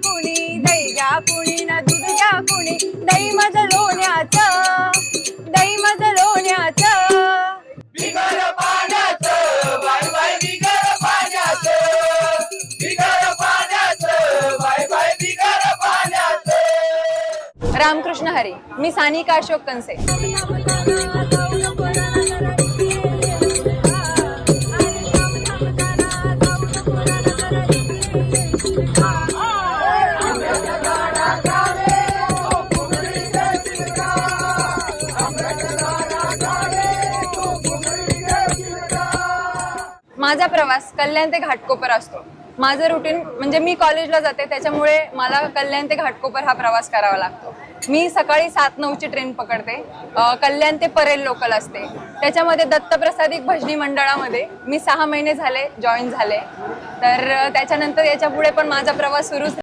कुणी, दही घ्या कुणी ना दूध घ्या कुणी, दही मज लोण्याचं, दही मज लोण्याचं. बिगर पाण्याचं बाय बाय बिगर पाण्याचं, बिगर पाण्याचं बाय बाय बिगर पाण्याचं. रामकृष्ण हरी. मी सानिका अशोक कनसे. माझा प्रवास कल्याण ते घाटकोपर असतो. माझं रुटीन म्हणजे मी कॉलेजला जाते, त्याच्यामुळे मला कल्याण ते घाटकोपर हा प्रवास करावा लागतो. मी सकाळी 7-9ची ट्रेन पकडते. कल्याण ते परेल लोकल असते. त्याच्यामध्ये दत्तप्रसादिक भजनी मंडळामध्ये मी 6 महिने झाले जॉईन झाले. तर त्याच्यानंतर याच्या पुढे पण माझा प्रवास सुरूच